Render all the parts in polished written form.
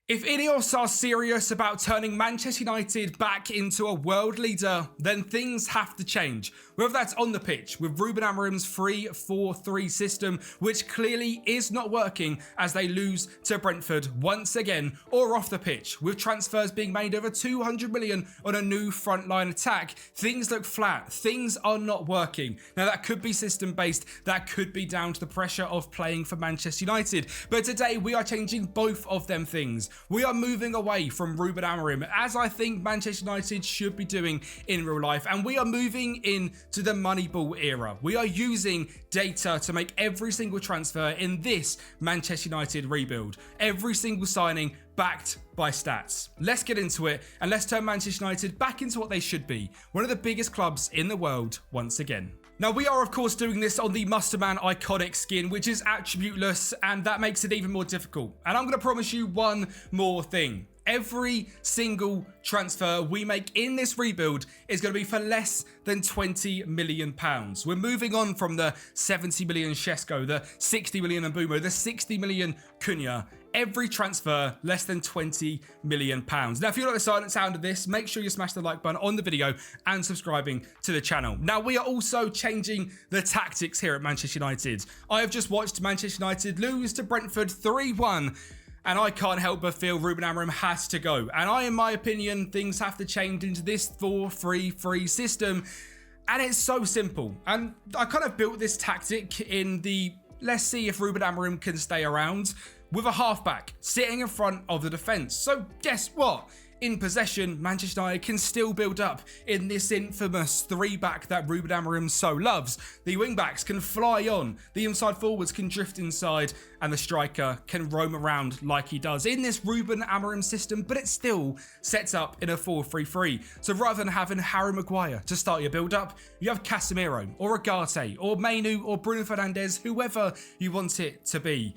If Ineos are serious about turning Manchester United back into a world leader, then things have to change. Whether that's on the pitch with Ruben Amorim's 3-4-3 system, which clearly is not working as they lose to Brentford once again, or off the pitch with transfers being made over 200 million on a new frontline attack, things look flat. Things are not working. Now that could be system based, that could be down to the pressure of playing for Manchester United. But today we are changing both of them things. We are moving away from Ruben Amorim, as I think Manchester United should be doing in real life, and we are moving into the Moneyball era. We are using data to make every single transfer in this Manchester United rebuild. Every single signing backed by stats. Let's get into it, and let's turn Manchester United back into what they should be, one of the biggest clubs in the world once again. Now, we are, of course, doing this on the Musterman iconic skin, which is attributeless, and that makes it even more difficult. And I'm going to promise you one more thing. Every single transfer we make in this rebuild is going to be for less than £20 million. We're moving on from the 70 million Shesko, the 60 million Mbumo, the 60 million Cunha. Every transfer less than £20 million. Now, if you like the silent sound of this, make sure you smash the like button on the video and subscribing to the channel. Now, we are also changing the tactics here at Manchester United. I have just watched Manchester United lose to Brentford 3-1. And I can't help but feel Ruben Amorim has to go. And in my opinion, things have to change into this 4-3-3 system. And it's so simple. And I kind of built this tactic in the let's see if Ruben Amorim can stay around with a halfback sitting in front of the defence. So guess what? In possession, Manchester United can still build up in this infamous three-back that Ruben Amorim so loves. The wing-backs can fly on, the inside forwards can drift inside, and the striker can roam around like he does in this Ruben Amorim system, but it still sets up in a 4-3-3. So rather than having Harry Maguire to start your build-up, you have Casemiro, or Agate, or Mainu, or Bruno Fernandes, whoever you want it to be.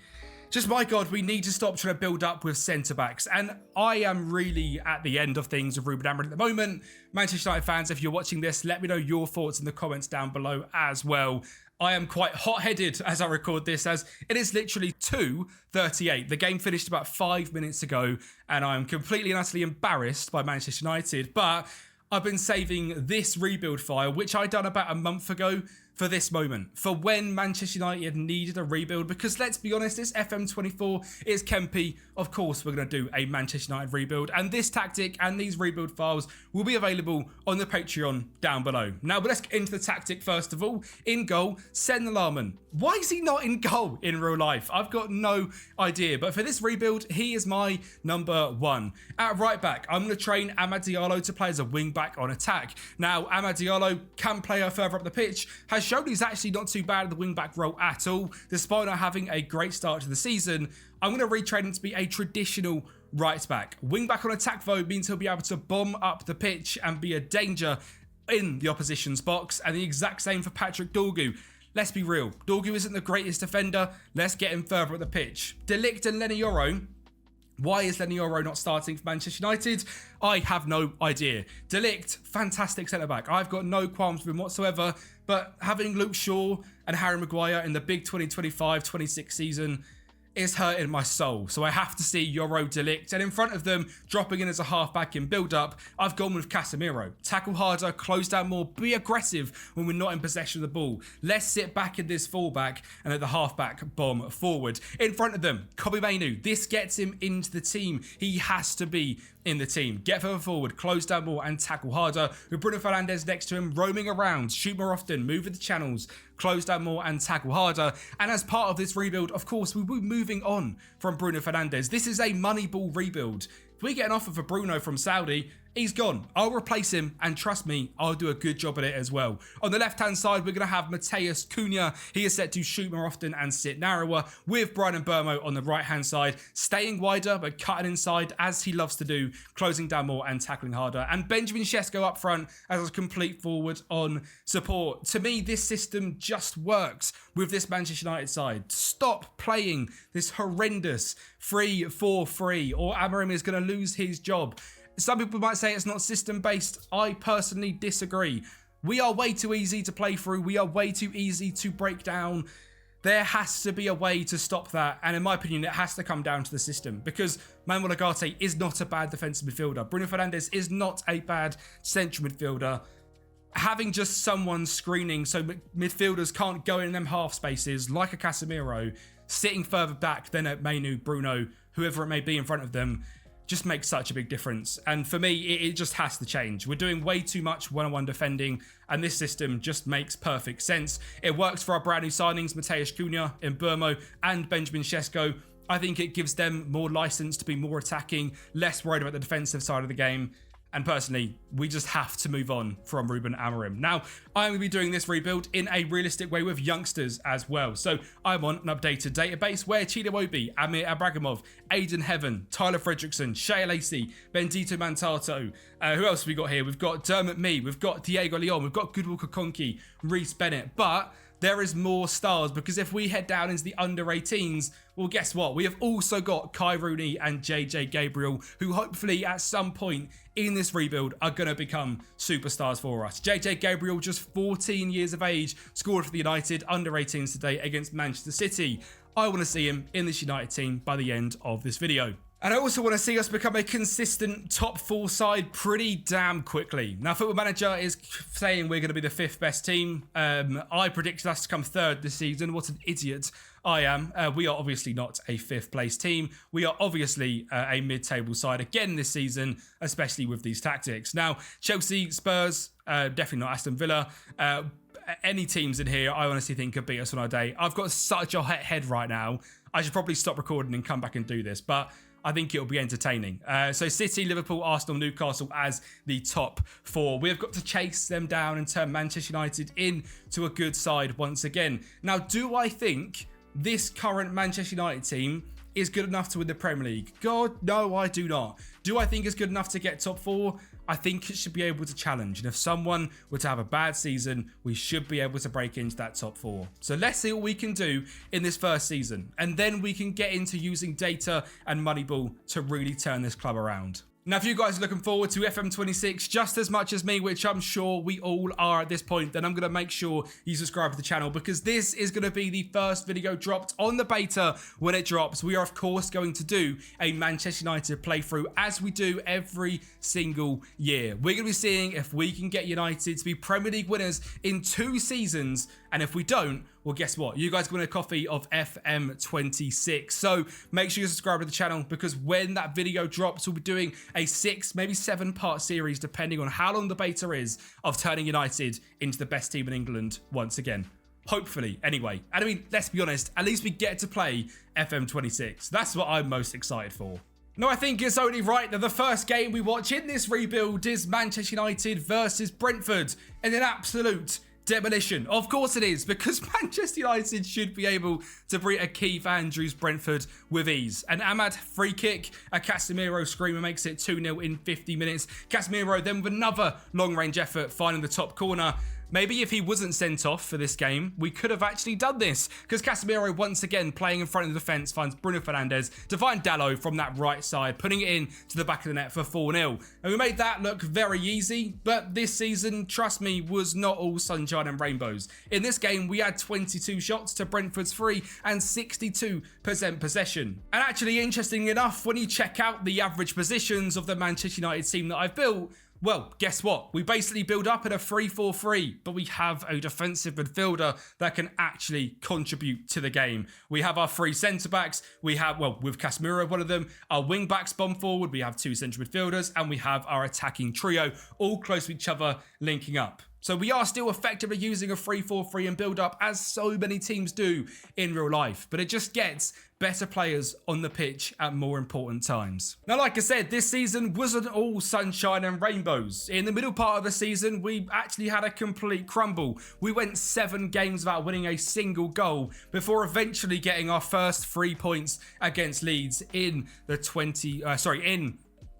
Just, my God, we need to stop trying to build up with centre-backs. And I am really at the end of things with Ruben Amorim at the moment. Manchester United fans, if you're watching this, let me know your thoughts in the comments down below as well. I am quite hot-headed as I record this, as it is literally 2:38. The game finished about 5 minutes ago, and I'm completely and utterly embarrassed by Manchester United. But I've been saving this rebuild file, which I done about a month ago, for this moment, for when Manchester United needed a rebuild, because let's be honest, this FM24 is Kempi. Of course, we're going to do a Manchester United rebuild, and this tactic and these rebuild files will be available on the Patreon down below. Now, but let's get into the tactic first of all. In goal, Sen Larman. Why is he not in goal in real life? I've got no idea, but for this rebuild, he is my number one. At right back, I'm going to train Amad Diallo to play as a wing back on attack. Now, Amad Diallo can play further up the pitch, has shown he's actually not too bad at the wing-back role at all, despite not having a great start to the season. I'm going to retrain him to be a traditional right-back. Wing-back on attack, though, means he'll be able to bomb up the pitch and be a danger in the opposition's box, and the exact same for Patrick Dorgu. Let's be real, Dorgu isn't the greatest defender. Let's get him further up the pitch. De Ligt and Leny Yoro. Why is Leny Yoro not starting for Manchester United? I have no idea. De Ligt, fantastic centre-back. I've got no qualms with him whatsoever, but having Luke Shaw and Harry Maguire in the big 2025-26 season is hurting my soul. So I have to see Yoro, De Ligt, and in front of them, dropping in as a half-back in build-up, I've gone with Casemiro. Tackle harder, close down more, be aggressive when we're not in possession of the ball. Let's sit back in this full-back and let the half-back bomb forward. In front of them, Kobbie Mainoo. This gets him into the team. He has to be in the team. Get further forward, close down more, and tackle harder. With Bruno Fernandes next to him, roaming around, shoot more often, move with the channels, close down more, and tackle harder. And as part of this rebuild, of course, we will be moving on from Bruno Fernandes. This is a Moneyball rebuild. If we get an offer for Bruno from Saudi, he's gone. I'll replace him, and trust me, I'll do a good job at it as well. On the left-hand side, we're going to have Matheus Cunha. He is set to shoot more often and sit narrower, with Brian Mbumo on the right-hand side, staying wider but cutting inside as he loves to do, closing down more and tackling harder. And Benjamin Shesko up front as a complete forward on support. To me, this system just works with this Manchester United side. Stop playing this horrendous 3-4-3, or Amorim is going to lose his job. Some people might say it's not system-based. I personally disagree. We are way too easy to play through. We are way too easy to break down. There has to be a way to stop that, and in my opinion, it has to come down to the system, because Manuel Ugarte is not a bad defensive midfielder. Bruno Fernandes is not a bad central midfielder. Having just someone screening so midfielders can't go in them half spaces, like a Casemiro, sitting further back than a Menu, Bruno, whoever it may be in front of them, just makes such a big difference. And for me, it just has to change. We're doing way too much one-on-one defending, and this system just makes perfect sense. It works for our brand new signings, Mateus Cunha, Mbeumo, and Benjamin Sesko. I think it gives them more license to be more attacking, less worried about the defensive side of the game. And personally, we just have to move on from Ruben Amorim. Now, I'm going to be doing this rebuild in a realistic way with youngsters as well. So I'm on an updated database where Chido Obi, Amir Abragimov, Aiden Heaven, Tyler Fredrickson, Shea Lacey, Bendito Mantato. Who else have we got here? We've got Dermot Mee, we've got Diego Leon, we've got Goodwill Kokonki, Reece Bennett. But there is more stars, because if we head down into the under 18s, well, guess what? We have also got Kai Rooney and JJ Gabriel, who hopefully at some point in this rebuild are going to become superstars for us. JJ Gabriel, just 14 years of age, scored for the United under 18s today against Manchester City. I want to see him in this United team by the end of this video. And I also want to see us become a consistent top 4 side pretty damn quickly. Now, Football Manager is saying we're going to be the 5th best team. I predicted us to come 3rd this season. What an idiot I am. We are obviously not a 5th place team. We are obviously a mid-table side again this season, especially with these tactics. Now, Chelsea, Spurs, definitely not Aston Villa. Any teams in here I honestly think could beat us on our day. I've got such a head right now. I should probably stop recording and come back and do this, but I think it'll be entertaining. So City, Liverpool, Arsenal, Newcastle as the top 4. We have got to chase them down and turn Manchester United into a good side once again. Now, do I think this current Manchester United team is good enough to win the Premier League? God, no, I do not. Do I think it's good enough to get top 4? I think it should be able to challenge. And if someone were to have a bad season, we should be able to break into that top 4. So let's see what we can do in this first season. And then we can get into using data and Moneyball to really turn this club around. Now, if you guys are looking forward to FM26 just as much as me, which I'm sure we all are at this point, then I'm going to make sure you subscribe to the channel, because this is going to be the first video dropped on the beta when it drops. We are, of course, going to do a Manchester United playthrough as we do every single year. We're going to be seeing if we can get United to be Premier League winners in 2 seasons, and if we don't, well, guess what? You guys win a copy of FM26. So make sure you subscribe to the channel, because when that video drops, we'll be doing a 6, maybe 7-part series, depending on how long the beta is, of turning United into the best team in England once again. Hopefully, anyway. And I mean, let's be honest, at least we get to play FM26. That's what I'm most excited for. Now, I think it's only right that the first game we watch in this rebuild is Manchester United versus Brentford in an absolute demolition. Of course it is, because Manchester United should be able to beat a Keith Andrews Brentford with ease. An Ahmad free kick, a Casemiro screamer makes it 2-0 in 50 minutes. Casemiro then with another long-range effort, finding the top corner. Maybe if he wasn't sent off for this game, we could have actually done this, because Casemiro once again playing in front of the defence finds Bruno Fernandes to find Dalot from that right side, putting it in to the back of the net for 4-0. And we made that look very easy, but this season, trust me, was not all sunshine and rainbows. In this game, we had 22 shots to Brentford's 3 and 62% possession. And actually, interestingly enough, when you check out the average positions of the Manchester United team that I've built, well, guess what? We basically build up in a 3-4-3, but we have a defensive midfielder that can actually contribute to the game. We have our 3 centre-backs. We have, well, with Casemiro, one of them, our wing-backs bomb forward. We have 2 central midfielders, and we have our attacking trio, all close to each other, linking up. So we are still effectively using a 3-4-3 and build up, as so many teams do in real life, but it just gets better players on the pitch at more important times. Now, like I said, this season wasn't all sunshine and rainbows. In the middle part of the season, we actually had a complete crumble. We went 7 games without winning a single goal before eventually getting our first 3 points against Leeds in the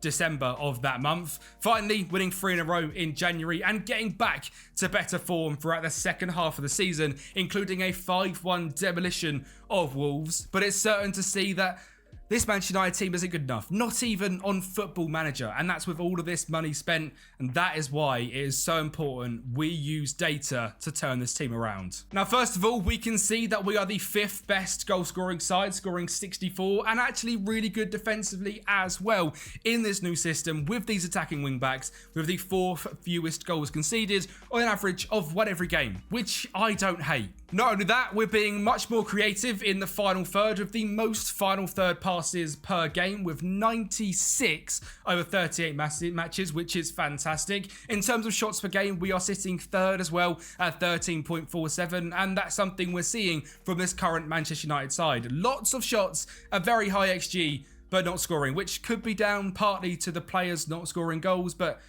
December of that month, finally winning 3 in a row in January and getting back to better form throughout the second half of the season, including a 5-1 demolition of Wolves. But it's certain to see that this Manchester United team isn't good enough, not even on Football Manager, and that's with all of this money spent, and that is why it is so important we use data to turn this team around. Now, first of all, we can see that we are the 5th best goal scoring side, scoring 64, and actually really good defensively as well in this new system with these attacking wing backs, with the 4th fewest goals conceded on an average of 1 every game, which I don't hate. Not only that, we're being much more creative in the final third with the most final third passes per game with 96 over 38 matches, which is fantastic. In terms of shots per game, we are sitting 3rd as well at 13.47, and that's something we're seeing from this current Manchester United side. Lots of shots, a very high XG, but not scoring, which could be down partly to the players not scoring goals, but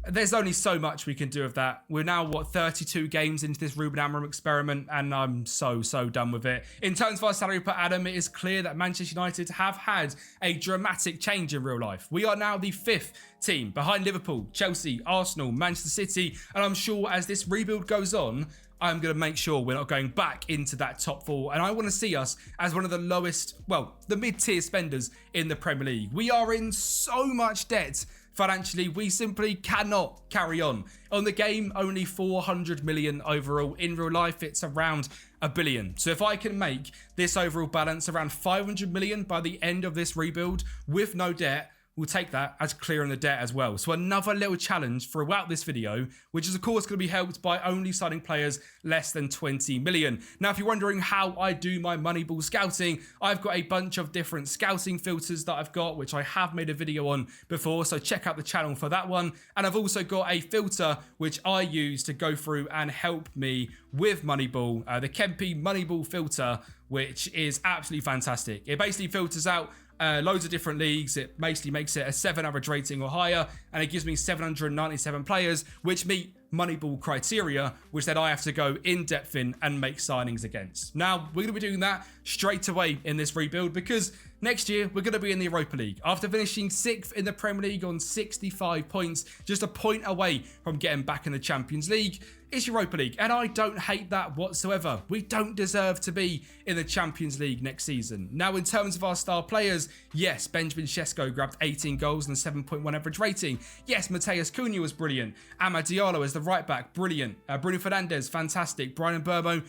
there's only so much we can do with that. We're now, 32 games into this Ruben Amorim experiment, and I'm so done with it. In terms of our salary per annum, it is clear that Manchester United have had a dramatic change in real life. We are now the 5th team behind Liverpool, Chelsea, Arsenal, Manchester City, and I'm sure as this rebuild goes on, I'm going to make sure we're not going back into that top 4, and I want to see us as one of the lowest, the mid-tier spenders in the Premier League. We are in so much debt financially, we simply cannot carry on. On the game, only 400 million overall. In real life, it's around $1 billion. So if I can make this overall balance around 500 million by the end of this rebuild with no debt, we'll take that as clearing the debt as well. So another little challenge throughout this video, which is of course going to be helped by only signing players less than 20 million. Now, if you're wondering how I do my Moneyball scouting, I've got a bunch of different scouting filters that I've got, which I have made a video on before, so check out the channel for that one. And I've also got a filter which I use to go through and help me with Moneyball, the Kempi Moneyball filter, which is absolutely fantastic. It basically filters out loads of different leagues. It basically makes it a 7 average rating or higher, and it gives me 797 players which meet Moneyball criteria, which then I have to go in depth in and make signings against. Now, we're going to be doing that straight away in this rebuild because next year we're going to be in the Europa League. After finishing 6th in the Premier League on 65 points, just a point away from getting back in the Champions League, it's Europa League, and I don't hate that whatsoever. We don't deserve to be in the Champions League next season. Now, in terms of our star players, yes, Benjamin Sesko grabbed 18 goals and a 7.1 average rating. Yes, Matheus Cunha was brilliant. Amad Diallo as the right back, brilliant. Bruno Fernandes, fantastic. Brian Mbeumo,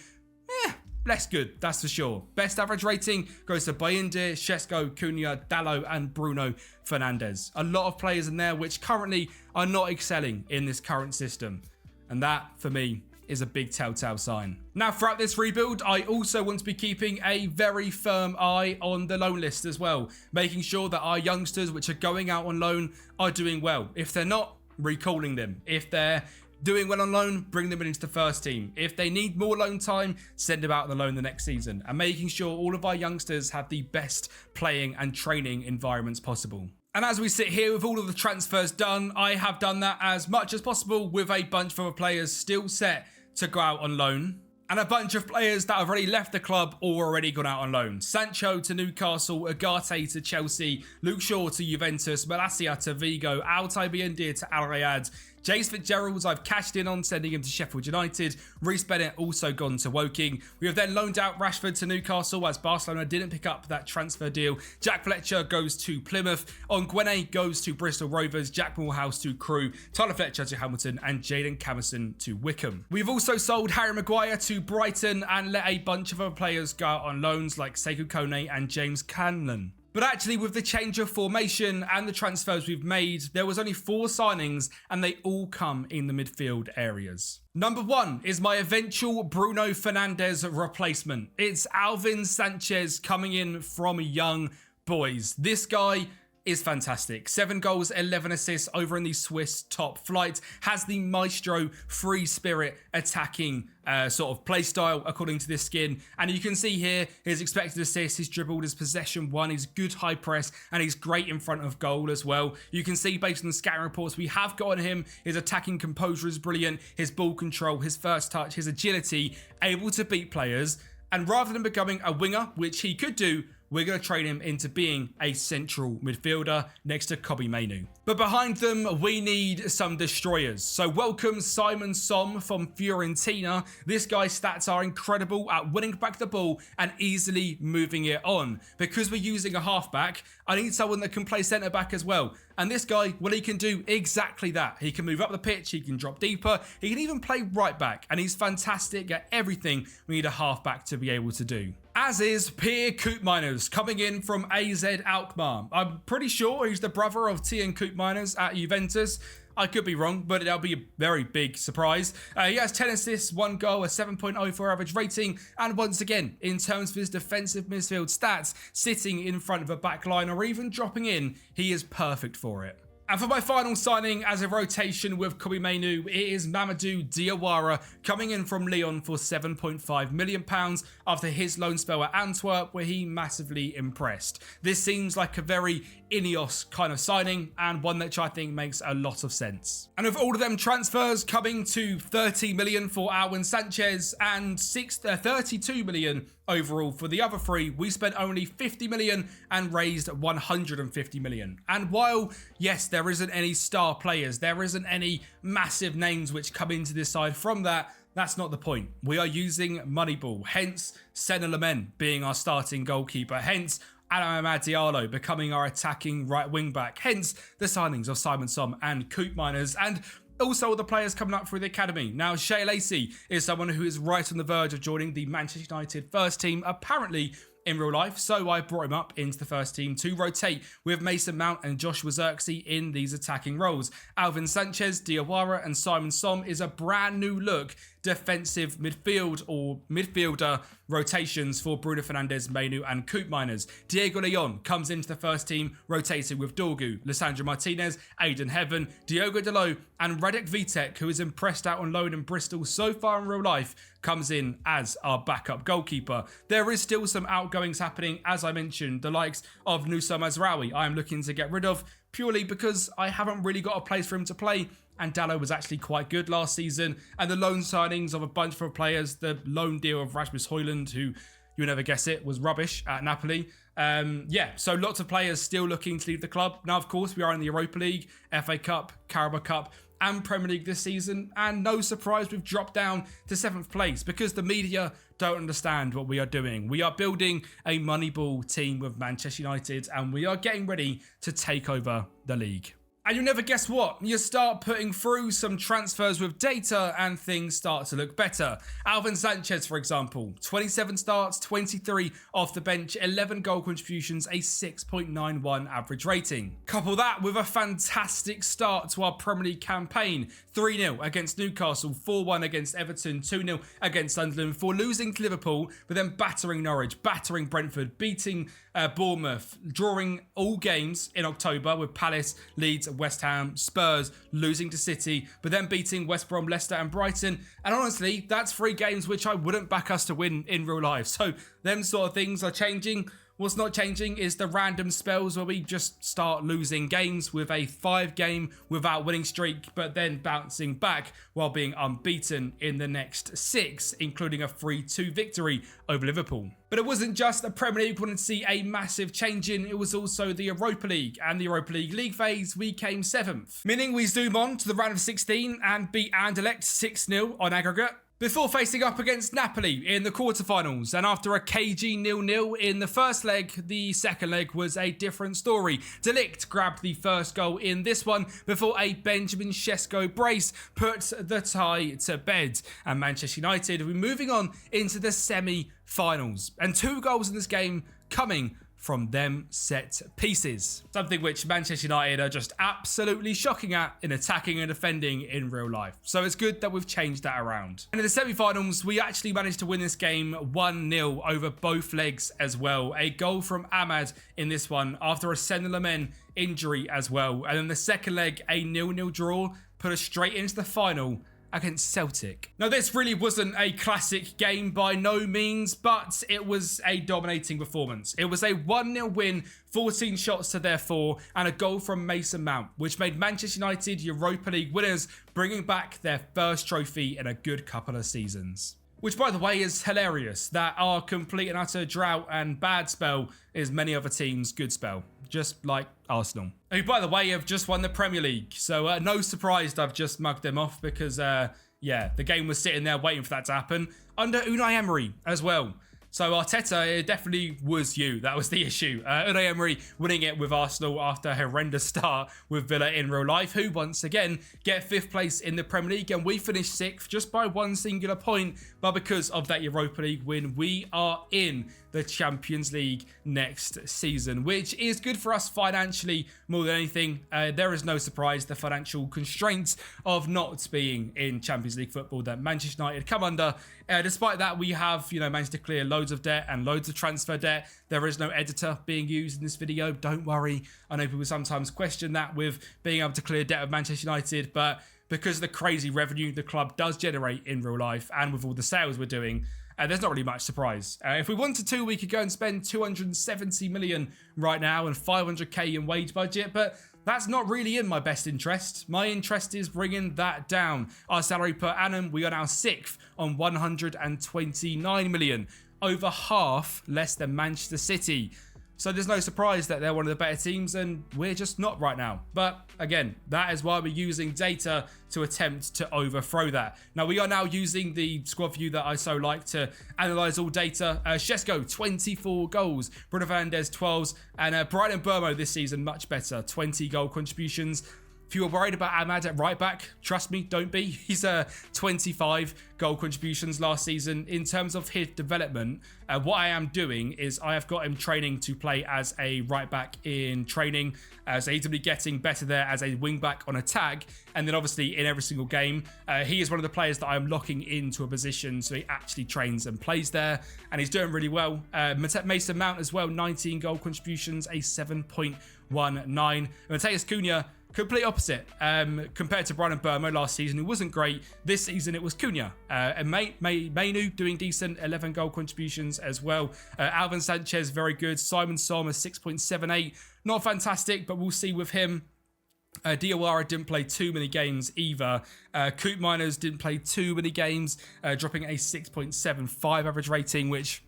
less good, that's for sure. Best average rating goes to Bayindir, Sesko, Cunha, Dalot, and Bruno Fernandes. A lot of players in there which currently are not excelling in this current system. And that, for me, is a big telltale sign. Now, throughout this rebuild, I also want to be keeping a very firm eye on the loan list as well, making sure that our youngsters which are going out on loan are doing well. If they're not, recalling them. If they're doing well on loan, bring them into the first team. If they need more loan time, send them out on the loan the next season, and making sure all of our youngsters have the best playing and training environments possible. And as we sit here with all of the transfers done, I have done that as much as possible with a bunch of other players still set to go out on loan, and a bunch of players that have already left the club or already gone out on loan. Sancho to Newcastle, Ugarte to Chelsea, Luke Shaw to Juventus, Malacia to Vigo, Altay Bayindir to Al Riyadh, James Fitzgerald, I've cashed in on sending him to Sheffield United. Reece Bennett also gone to Woking. We have then loaned out Rashford to Newcastle as Barcelona didn't pick up that transfer deal. Jack Fletcher goes to Plymouth. Onguene goes to Bristol Rovers. Jack Moorhouse to Crewe. Tyler Fletcher to Hamilton. And Jaden Camerson to Wickham. We've also sold Harry Maguire to Brighton and let a bunch of other players go out on loans like Sekou Kone and James Cannon. But actually, with the change of formation and the transfers we've made, there was only 4 signings and they all come in the midfield areas. Number 1 is my eventual Bruno Fernandes replacement. It's Alvin Sanchez coming in from Young Boys. This guy is fantastic. 7 goals, 11 assists over in the Swiss top flight. Has the maestro free spirit attacking sort of play style according to this skin. And you can see here his expected assists, his dribbled, his possession won, his good high press, and he's great in front of goal as well. You can see based on the scouting reports we have got on him, his attacking composure is brilliant, his ball control, his first touch, his agility, able to beat players. And rather than becoming a winger, which he could do, we're going to train him into being a central midfielder next to Kobbie Mainoo. But behind them, we need some destroyers. So welcome Simon Som from Fiorentina. This guy's stats are incredible at winning back the ball and easily moving it on. Because we're using a halfback, I need someone that can play centre back as well. And this guy, well, he can do exactly that. He can move up the pitch, he can drop deeper, he can even play right back. And he's fantastic at everything we need a halfback to be able to do. As is Pierre Koopmeiners, coming in from AZ Alkmaar. I'm pretty sure he's the brother of Tien Koopmeiners at Juventus. I could be wrong, but that'll be a very big surprise. He has 10 assists, 1 goal, a 7.04 average rating, and once again, in terms of his defensive midfield stats, sitting in front of a back line or even dropping in, he is perfect for it. And for my final signing as a rotation with Kobbie Mainoo, it is Mamadou Diawara coming in from Lyon for £7.5 million after his loan spell at Antwerp, where he massively impressed. This seems like a very Ineos kind of signing and one which I think makes a lot of sense. And with all of them transfers coming to 30 million for Alvin Sanchez and 32 million overall for the other three, we spent only 50 million and raised 150 million. And while, yes, there isn't any star players, there isn't any massive names which come into this side from that, that's not the point. We are using Moneyball, hence Senna Lamen being our starting goalkeeper, hence Amad Diallo becoming our attacking right wing back, hence the signings of Simon Som and Koopmeiners, and also all the players coming up through the academy. Now, Shea Lacey is someone who is right on the verge of joining the Manchester United first team, apparently in real life, so I brought him up into the first team to rotate with Mason Mount and Joshua Zirkzee in these attacking roles. Alvin Sanchez, Diawara and Simon Som is a brand new look defensive midfield or midfielder rotations for Bruno Fernandes, Mainoo and Koopmeiners. Diego Leon comes into the first team rotated with Dorgu, Lissandro Martinez, Aidan Heaven, Diogo Dalot and Radek Vitek, who is impressed out on loan in Bristol so far in real life, comes in as our backup goalkeeper. There is still some outgoings happening, as I mentioned, the likes of Nusa Mazraoui I am looking to get rid of purely because I haven't really got a place for him to play, and Dalot was actually quite good last season, and the loan signings of a bunch of players, the loan deal of Rasmus Højlund, who you'll never guess it, was rubbish at Napoli. So lots of players still looking to leave the club. Now, of course, we are in the Europa League, FA Cup, Carabao Cup, and Premier League this season, and no surprise we've dropped down to 7th place because the media don't understand what we are doing. We are building a Moneyball team with Manchester United, and we are getting ready to take over the league. And you'll never guess what, you start putting through some transfers with data and things start to look better. Alvin Sanchez, for example, 27 starts, 23 off the bench, 11 goal contributions, a 6.91 average rating. Couple that with a fantastic start to our Premier League campaign. 3-0 against Newcastle, 4-1 against Everton, 2-0 against Sunderland, for losing to Liverpool, but then battering Norwich, battering Brentford, beating Bournemouth, drawing all games in October with Palace, Leeds, West Ham, Spurs, losing to City, but then beating West Brom, Leicester and Brighton. And honestly, that's 3 games which I wouldn't back us to win in real life. So them sort of things are changing. What's not changing is the random spells where we just start losing games with a 5-game without winning streak, but then bouncing back while being unbeaten in the next 6, including a 3-2 victory over Liverpool. But it wasn't just the Premier League we wanted to see a massive change in, it was also the Europa League. And the Europa League phase, we came 7th, meaning we zoom on to the round of 16 and beat Anderlecht 6-0 on aggregate, before facing up against Napoli in the quarterfinals. And after a cagey 0-0 in the first leg, the second leg was a different story. De Ligt grabbed the first goal in this one before a Benjamin Sesko brace put the tie to bed. And Manchester United will be moving on into the semi-finals. And 2 goals in this game coming from them set pieces. Something which Manchester United are just absolutely shocking at in attacking and defending in real life. So it's good that we've changed that around. And in the semi-finals, we actually managed to win this game 1-0 over both legs as well. A goal from Amad in this one after a Senna Lamen injury as well. And then the second leg, a 0-0 draw, put us straight into the final against Celtic. Now, this really wasn't a classic game by no means, but it was a dominating performance. It was a 1-0 win, 14 shots to their 4, and a goal from Mason Mount, which made Manchester United Europa League winners, bringing back their first trophy in a good couple of seasons. Which, by the way, is hilarious that our complete and utter drought and bad spell is many other teams' good spell. Just like Arsenal, who, by the way, have just won the Premier League. So no surprise I've just mugged them off because, yeah, the game was sitting there waiting for that to happen under Unai Emery as well. So Arteta, it definitely was you. That was the issue. Unai Emery winning it with Arsenal after a horrendous start with Villa in real life, who once again get 5th place in the Premier League, and we finished 6th just by one singular point. But because of that Europa League win, we are in the Champions League next season, which is good for us financially more than anything. There is no surprise the financial constraints of not being in Champions League football that Manchester United come under. Despite that, we have, managed to clear loads of debt and loads of transfer debt. There is no editor being used in this video. Don't worry. I know people sometimes question that with being able to clear debt of Manchester United, but because of the crazy revenue the club does generate in real life and with all the sales we're doing, there's not really much surprise. If we wanted to, we could go and spend 270 million right now and 500k in wage budget, but that's not really in my best interest. My interest is bringing that down. Our salary per annum, we are now 6th on 129 million, over half less than Manchester City. So there's no surprise that they're one of the better teams and we're just not right now. But again, that is why we're using data to attempt to overthrow that. Now we are now using the squad view that I so like to analyze all data. Shesko, 24 goals. Bruno Fernandes, 12s. And Brian Mbeumo this season, much better. 20 goal contributions. If you were worried about Ahmad at right back, trust me, don't be. He's 25 goal contributions last season. In terms of his development, what I am doing is I have got him training to play as a right back in training. So he's going to be getting better there as a wing back on attack. And then obviously in every single game, he is one of the players that I'm locking into a position so he actually trains and plays there. And he's doing really well. Mason Mount as well, 19 goal contributions, a 7.19. Mateus Cunha, complete opposite compared to Brian Mbeumo last season, who wasn't great. This season, it was Cunha. And Mainu doing decent, 11 goal contributions as well. Alvin Sanchez, very good. Simon Sommer, 6.78. Not fantastic, but we'll see with him. Diawara didn't play too many games either. Coop Miners didn't play too many games, dropping a 6.75 average rating, which,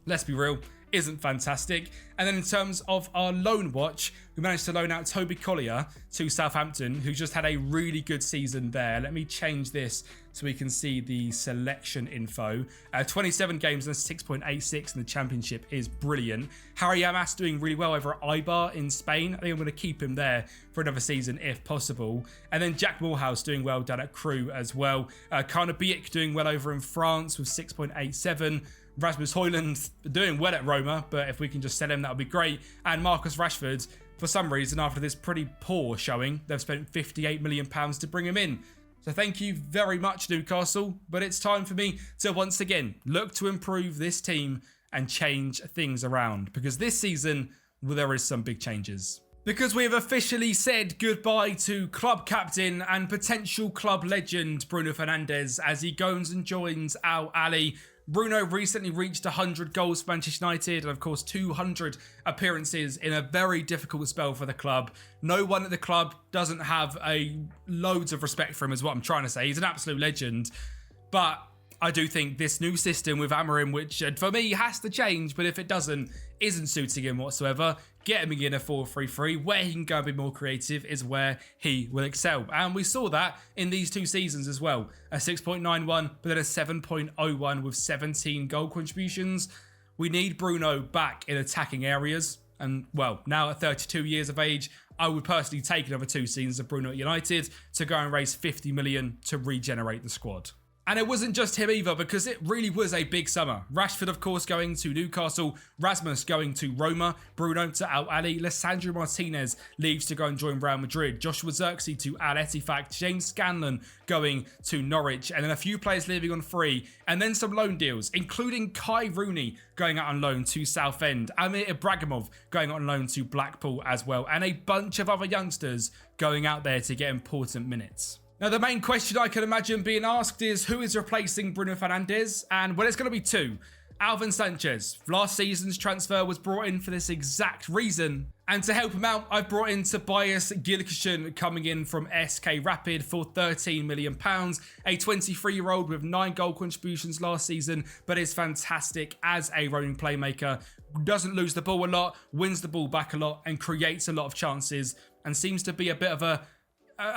let's be real, isn't fantastic. And then in terms of our loan watch, we managed to loan out Toby Collier to Southampton, who just had a really good season there. Let me change this so we can see the selection info. 27 games and 6.86 in the Championship is brilliant. Harry Amas doing really well over at Eibar in Spain. I think I'm going to keep him there for another season if possible. And then Jack Moorhouse doing well down at Crewe as well. Kana Biek doing well over in France with 6.87. Rasmus Højlund doing well at Roma, but if we can just sell him, that would be great. And Marcus Rashford, for some reason, after this pretty poor showing, they've spent £58 million to bring him in. So thank you very much, Newcastle. But it's time for me to once again look to improve this team and change things around. Because this season, well, there is some big changes. Because we have officially said goodbye to club captain and potential club legend Bruno Fernandes as he goes and joins Al Ahly. Bruno recently reached 100 goals for Manchester United and, of course, 200 appearances in a very difficult spell for the club. No one at the club doesn't have loads of respect for him, is what I'm trying to say. He's an absolute legend. But I do think this new system with Amorim, which for me has to change, but if it doesn't, isn't suiting him whatsoever, get him in a 4-3-3, where he can go and be more creative is where he will excel. And we saw that in these two seasons as well. A 6.91, but then a 7.01 with 17 goal contributions. We need Bruno back in attacking areas. And, well, now at 32 years of age, I would personally take another 2 seasons of Bruno at United to go and raise 50 million to regenerate the squad. And it wasn't just him either, because it really was a big summer. Rashford, of course, going to Newcastle. Rasmus going to Roma. Bruno to Al Ahly. Lissandro Martinez leaves to go and join Real Madrid. Joshua Zirkzee to Al Ettifaq. James Scanlon going to Norwich. And then a few players leaving on free. And then some loan deals, including Kai Rooney going out on loan to Southend. Amir Ibrahimov going on loan to Blackpool as well. And a bunch of other youngsters going out there to get important minutes. Now, the main question I can imagine being asked is who is replacing Bruno Fernandes? And, well, it's going to be 2. Alvin Sanchez. Last season's transfer was brought in for this exact reason. And to help him out, I've brought in Tobias Gilkison coming in from SK Rapid for £13 million. A 23-year-old with 9 goal contributions last season, but is fantastic as a roaming playmaker. Doesn't lose the ball a lot, wins the ball back a lot, and creates a lot of chances, and seems to be a bit of a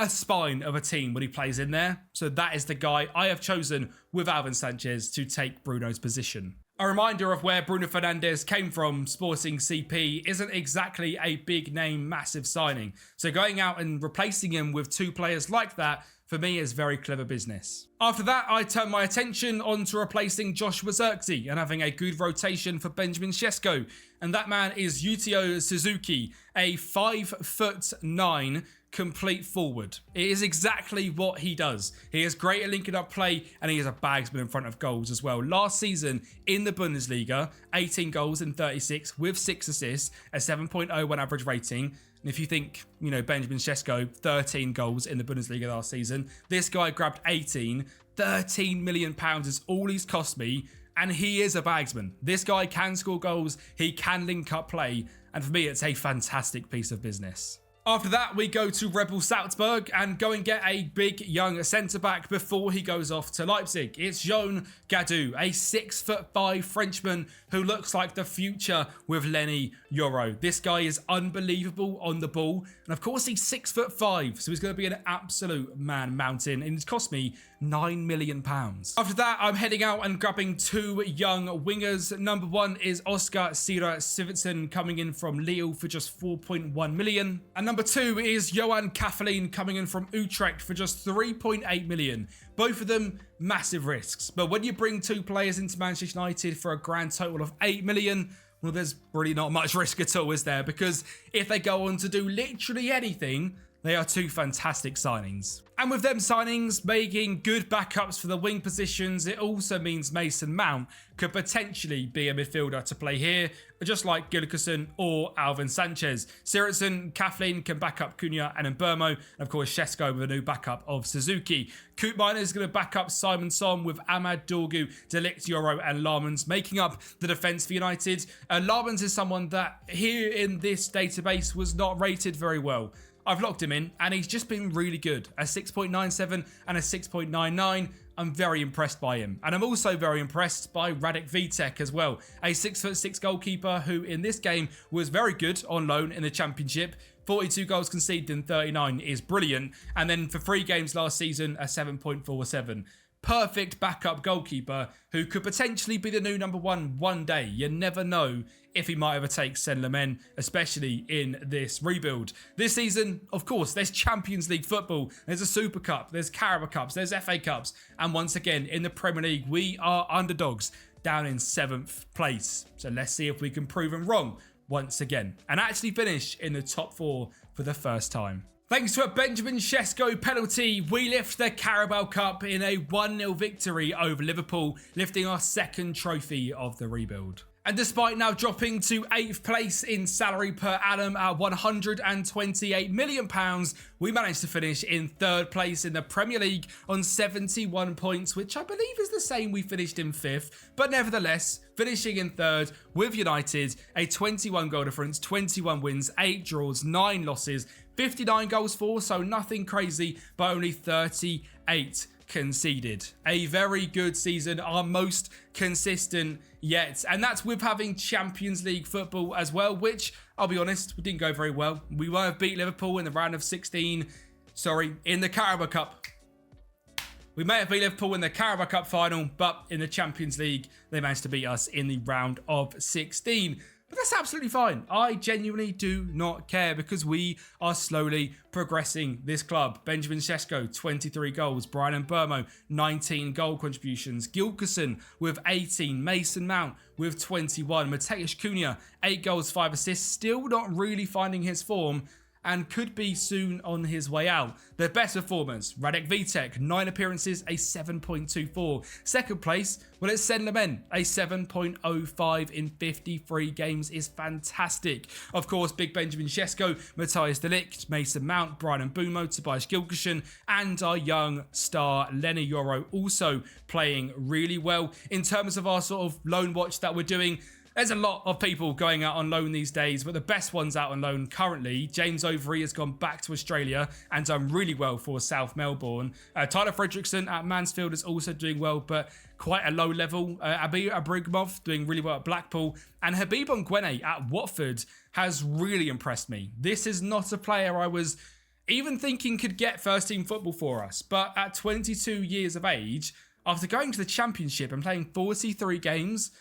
spine of a team when he plays in there. So that is the guy I have chosen with Alvin Sanchez to take Bruno's position. A reminder of where Bruno Fernandes came from, Sporting CP, isn't exactly a big name, massive signing. So going out and replacing him with 2 players like that, for me, is very clever business. After that, I turned my attention onto replacing Joshua Zirkzee and having a good rotation for Benjamin Sesko. And that man is Yutio Suzuki, a 5'9" complete forward. It is exactly what he does. He is great at linking up play, and he is a bagsman in front of goals as well. Last season in the Bundesliga, 18 goals in 36 with 6 assists, a 7.01 average rating. And if you think, Benjamin Sesko, 13 goals in the Bundesliga last season, this guy grabbed 18. £13 million is all he's cost me, and he is a bagsman. This guy can score goals, he can link up play, and for me, it's a fantastic piece of business. After that, we go to Rebel Salzburg and go and get a big young centre-back before he goes off to Leipzig. It's Jean Gadou, a 6'5" Frenchman who looks like the future with Lenny Yoro. This guy is unbelievable on the ball. And of course, he's 6'5", so he's going to be an absolute man mountain. And it's cost me £9 million. After that, I'm heading out and grabbing 2 young wingers. Number 1 is Oscar Sira Sivertsen coming in from Lille for just 4.1 million. And number 2 is Johan Kafelin coming in from Utrecht for just 3.8 million. Both of them massive risks. But when you bring 2 players into Manchester United for a grand total of 8 million, well, there's really not much risk at all, is there? Because if they go on to do literally anything, they are 2 fantastic signings. And with them signings making good backups for the wing positions, it also means Mason Mount could potentially be a midfielder to play here, just like Gilkison or Alvin Sanchez. Siritsen, Kathleen can back up Cunha and Mbermo, and of course Sesko with a new backup of Suzuki. Koopmeiners is going to back up Simon Son with Ahmad Dorgu, Delict, Yoro and Larmans making up the defence for United. Larmans is someone that here in this database was not rated very well. I've locked him in, and he's just been really good. A 6.97 and a 6.99. I'm very impressed by him. And I'm also very impressed by Radek Vitek as well. A 6'6" goalkeeper who in this game was very good on loan in the Championship. 42 goals conceded in 39 is brilliant. And then for 3 games last season, a 7.47. Perfect backup goalkeeper who could potentially be the new number 1 one day. You never know if he might overtake Saint-Germain, especially in this rebuild. This season, of course, there's Champions League football, there's a Super Cup, there's Carabao Cups, there's FA Cups, and once again, in the Premier League, we are underdogs down in 7th place. So let's see if we can prove them wrong once again and actually finish in the top 4 for the first time. Thanks to a Benjamin Sesko penalty, we lift the Carabao Cup in a 1-0 victory over Liverpool, lifting our 2nd trophy of the rebuild. And despite now dropping to 8th place in salary per annum at £128 million, we managed to finish in 3rd place in the Premier League on 71 points, which I believe is the same we finished in 5th. But nevertheless, finishing in 3rd with United, a 21 goal difference, 21 wins, 8 draws, 9 losses, 59 goals for, so nothing crazy, but only 38 conceded. A very good season, our most consistent yet. And that's with having Champions League football as well, which, I'll be honest, didn't go very well. We might have beat Liverpool in the round of 16. Sorry, in the Carabao Cup. We may have beat Liverpool in the Carabao Cup final, but in the Champions League, they managed to beat us in the round of 16. But that's absolutely fine. I genuinely do not care because we are slowly progressing this club. Benjamin Sesko, 23 goals. Brian Mbermo, 19 goal contributions. Gilkison with 18. Mason Mount with 21. Mateusz Cunha, 8 goals, 5 assists. Still not really finding his form and could be soon on his way out. The best performers, Radek Vitek, 9 appearances, a 7.24. Second place, well, it's Saint-Germain, a 7.05 in 53 games is fantastic. Of course, Big Benjamin Sesko, Matthias de Ligt, Mason Mount, Brian Mbumo, Tobias Gilkison, and our young star, Lenny Yoro, also playing really well. In terms of our sort of loan watch that we're doing, There's a lot of people going out on loan these days, but the best ones out on loan currently, James Overy has gone back to Australia and done really well for South Melbourne. Tyler Fredrickson at Mansfield is also doing well, but quite a low level. Abi Abrigmov doing really well at Blackpool. And Habib Ongwene at Watford has really impressed me. This is not a player I was even thinking could get first team football for us. But at 22 years of age, after going to the Championship and playing 43 games,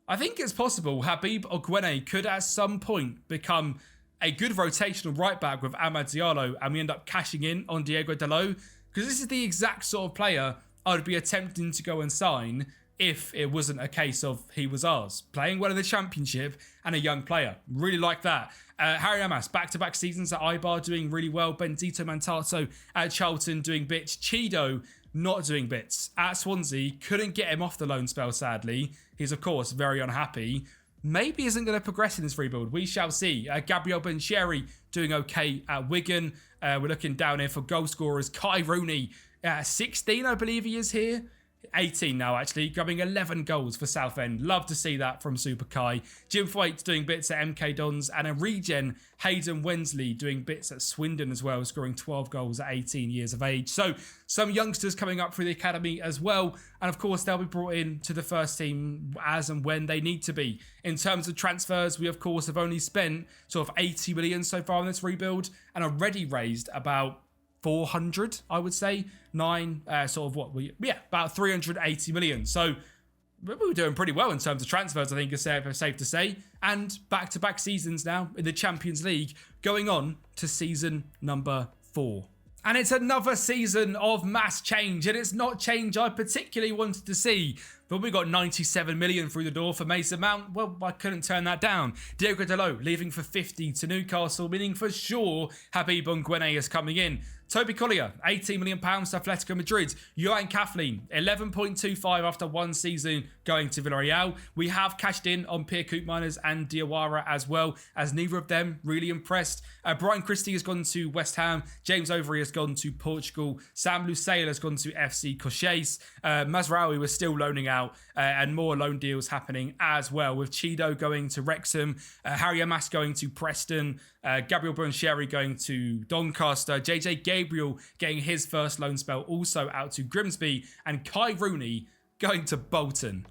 I think it's possible Habib Ongwene could at some point become a good rotational right back with Amad Diallo, and we end up cashing in on Diego Dalot, because this is the exact sort of player I would be attempting to go and sign if it wasn't a case of he was ours. Playing well in the Championship and a young player. Really like that. Harry Amas, back-to-back seasons at Ibar doing really well. Bendito Mantato at Charlton doing bits. Chido not doing bits. At Swansea, couldn't get him off the loan spell, sadly. He's, of course, very unhappy. Maybe isn't going to progress in this rebuild. We shall see. Gabriel Bencheri doing okay at Wigan. We're looking down here for goal scorers. Kai Rooney, 16, I believe he is here. 18 now, actually, grabbing 11 goals for Southend. Love to see that from Super Kai. Jim Thwaite doing bits at MK Dons, and a regen, Hayden Wensley, doing bits at Swindon as well, scoring 12 goals at 18 years of age. So some youngsters coming up through the academy as well, and of course they'll be brought in to the first team as and when they need to be. In terms of transfers, we of course have only spent sort of 80 million so far on this rebuild, and already raised about 400, I would say. About 380 million. So we were doing pretty well in terms of transfers, I think is safe to say. And back-to-back seasons now in the Champions League, going on to season number 4. And it's another season of mass change, and it's not change I particularly wanted to see. But we got 97 million through the door for Mason Mount. Well, I couldn't turn that down. Diego Dalot leaving for 50 to Newcastle, meaning for sure Habib Ongwene is coming in. Toby Collier, £18 million to Atletico Madrid. Johan Kathleen, 11.25 after one season going to Villarreal. We have cashed in on Pierre Koopmeiners and Diawara as well, as neither of them really impressed. Brian Christie has gone to West Ham. James Overy has gone to Portugal. Sam Lusail has gone to FC Cochise. Mazraoui was still loaning out, and more loan deals happening as well, with Chido going to Wrexham, Harry Amas going to Preston, Gabriel Boncheri going to Doncaster, JJ Gabriel getting his first loan spell also out to Grimsby, and Kai Rooney going to Bolton.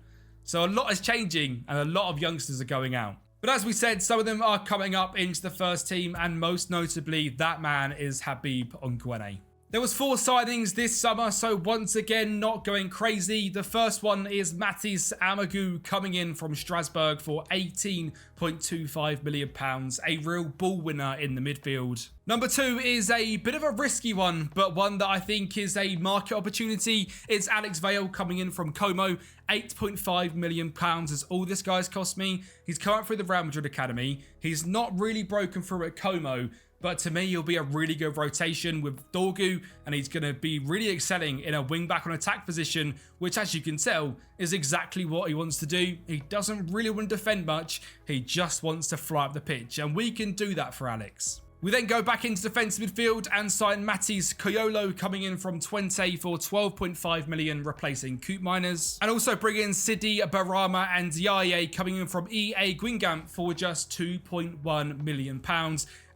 So a lot is changing and a lot of youngsters are going out. But as we said, some of them are coming up into the first team, and most notably that man is Habib Ongwene. There was 4 signings this summer, so once again, not going crazy. The first one is Matisse Amagu coming in from Strasbourg for £18.25 million, a real ball winner in the midfield. Number 2 is a bit of a risky one, but one that I think is a market opportunity. It's Alex Vale coming in from Como. £8.5 million is all this guy's cost me. He's come up through the Real Madrid Academy. He's not really broken through at Como, but to me, he'll be a really good rotation with Dorgu, and he's going to be really excelling in a wing-back on attack position, which, as you can tell, is exactly what he wants to do. He doesn't really want to defend much. He just wants to fly up the pitch, and we can do that for Alex. We then go back into defensive midfield and sign Matisse Coyolo coming in from Twente for £12.5 million, replacing Koopmeiners. And also bring in Sidi Barama and Diaye coming in from EA Guingamp for just £2.1 million.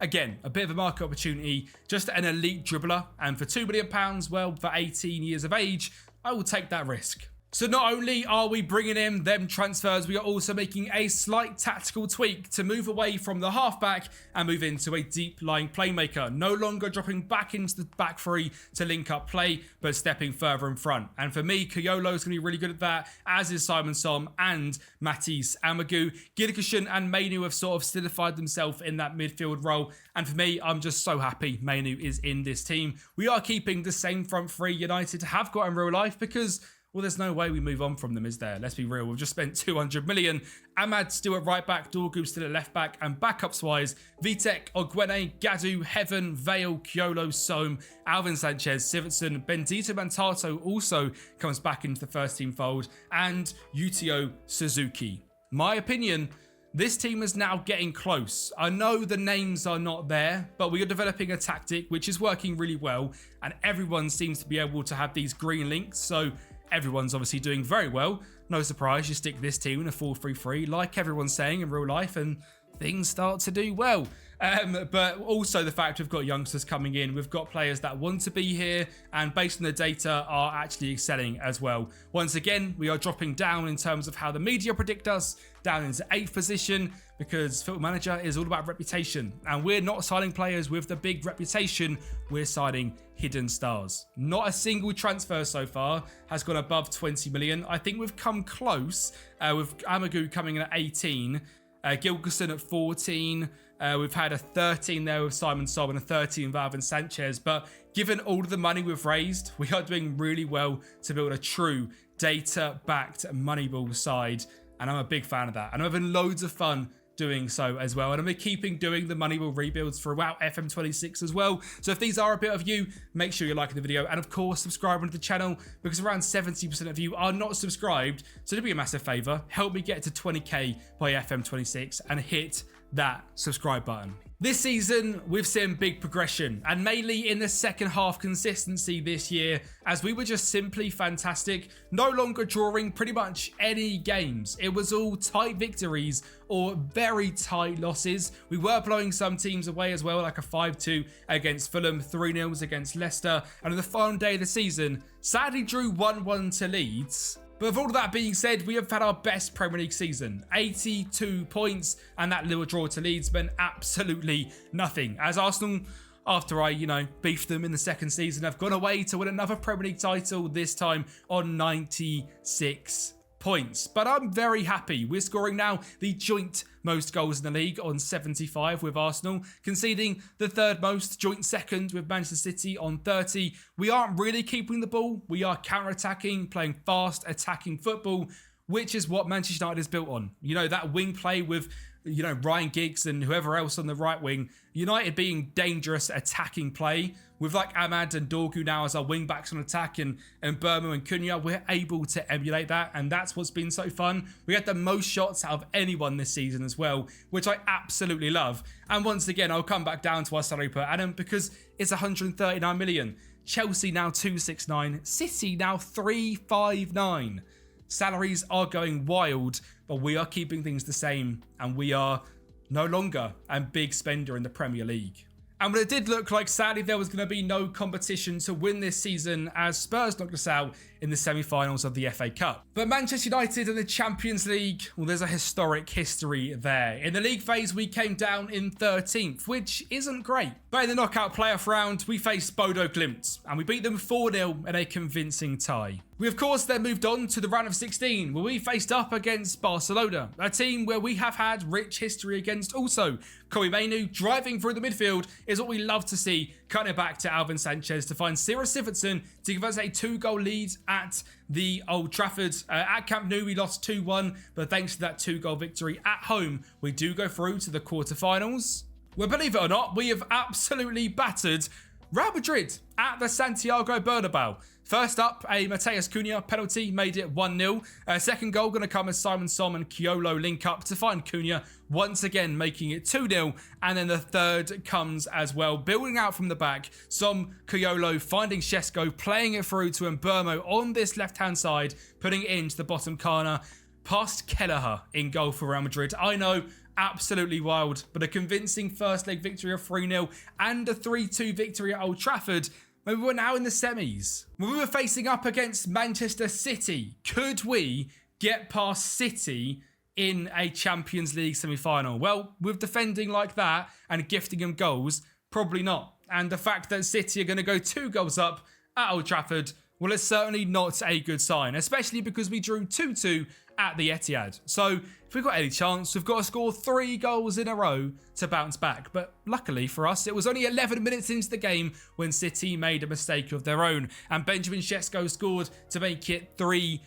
Again, a bit of a market opportunity, just an elite dribbler. And for £2 million, well, for 18 years of age, I will take that risk. So not only are we bringing in them transfers, we are also making a slight tactical tweak to move away from the halfback and move into a deep-lying playmaker. No longer dropping back into the back three to link up play, but stepping further in front. And for me, Coyolo is going to be really good at that, as is Simon Som and Matisse Amagu. Gilkishan and Mainu have sort of solidified themselves in that midfield role. And for me, I'm just so happy Mainu is in this team. We are keeping the same front three United have got in real life because, well, there's no way we move on from them, is there? Let's be real. We've just spent 200 million. Ahmad still at right back, Dorgu still at left back, and backups wise, Vitek, Ogwene, Gadu, Heaven, Vale, Kyolo, Soam, Alvin Sanchez, Sivertson, Bendito Mantato also comes back into the first team fold, and Yutio Suzuki. My opinion, this team is now getting close. I know the names are not there, but we are developing a tactic which is working really well, and everyone seems to be able to have these green links. So everyone's obviously doing very well. No surprise, you stick this team in a 4-3-3, like everyone's saying in real life, and things start to do well. But also the fact we've got youngsters coming in, we've got players that want to be here and based on the data are actually excelling as well. Once again, we are dropping down in terms of how the media predict us, down into 8th position, because Football Manager is all about reputation and we're not signing players with the big reputation, we're signing hidden stars. Not a single transfer so far has gone above 20 million. I think we've come close with Amagu coming in at 18, Gilgerson at 14. We've had a 13 there with Simon Sob and a 13 with Alvin Sanchez. But given all of the money we've raised, we are doing really well to build a true data-backed Moneyball side. And I'm a big fan of that. And I'm having loads of fun doing so as well. And I'm going to keep doing the Moneyball rebuilds throughout FM26 as well. So if these are a bit of you, make sure you're liking the video. And of course, subscribing to the channel, because around 70% of you are not subscribed. So do me a massive favor, help me get to 20k by FM26 and hit that subscribe button. This season, we've seen big progression, and mainly in the second half consistency this year, as we were just simply fantastic, no longer drawing pretty much any games. It was all tight victories or very tight losses. We were blowing some teams away as well, like a 5-2 against Fulham, 3-0 against Leicester, and on the final day of the season, sadly drew 1-1 to Leeds. But with all of that being said, we have had our best Premier League season. 82 points, and that little draw to Leeds meant absolutely nothing. As Arsenal, after I, beefed them in the second season, have gone away to win another Premier League title, this time on 96 points. But I'm very happy. We're scoring now the joint most goals in the league on 75 with Arsenal, conceding the third most, joint second with Manchester City on 30. We aren't really keeping the ball. We are counter-attacking, playing fast attacking football, which is what Manchester United is built on. That wing play with Ryan Giggs and whoever else on the right wing. United being dangerous attacking play with like Ahmad and Dorgu now as our wing backs on attack, and Burma and Cunha, we're able to emulate that, and that's what's been so fun. We had the most shots out of anyone this season as well, which I absolutely love. And once again, I'll come back down to our salary per annum because it's 139 million. Chelsea now 269, City now 359. Salaries are going wild, but we are keeping things the same, and we are no longer a big spender in the Premier League. And when it did look like, sadly, there was going to be no competition to win this season as Spurs knocked us out in the semi-finals of the FA Cup. But Manchester United in the Champions League, well, there's a historic history there. In the league phase, we came down in 13th, which isn't great. But in the knockout playoff round, we faced Bodo Glimt, and we beat them 4-0 in a convincing tie. We, of course, then moved on to the round of 16, where we faced up against Barcelona, a team where we have had rich history against also. Kobbie Mainoo driving through the midfield is what we love to see, cutting it back to Alvin Sanchez to find Cyril Sigurdsson to give us a 2-goal lead at the Old Trafford. At Camp Nou, we lost 2-1, but thanks to that 2-goal victory at home, we do go through to the quarterfinals. Well, believe it or not, we have absolutely battered Real Madrid at the Santiago Bernabeu. First up, a Matheus Cunha penalty made it 1-0. Second goal going to come as Simon Som and Kiolo link up to find Cunha, once again making it 2-0. And then the third comes as well, building out from the back. Som, Kiolo finding Shesko, playing it through to Mbermo on this left-hand side, putting it into the bottom corner, past Kelleher in goal for Real Madrid. I know, absolutely wild, but a convincing first leg victory of 3-0 and a 3-2 victory at Old Trafford. Maybe we're now in the semis. When we were facing up against Manchester City, could we get past City in a Champions League semi-final? Well, with defending like that and gifting them goals, probably not. And the fact that City are going to go 2 goals up at Old Trafford, well, it's certainly not a good sign, especially because we drew 2-2 at the Etihad. So if we've got any chance, we've got to score 3 goals in a row to bounce back. But luckily for us, it was only 11 minutes into the game when City made a mistake of their own. And Benjamin Shesko scored to make it 2-1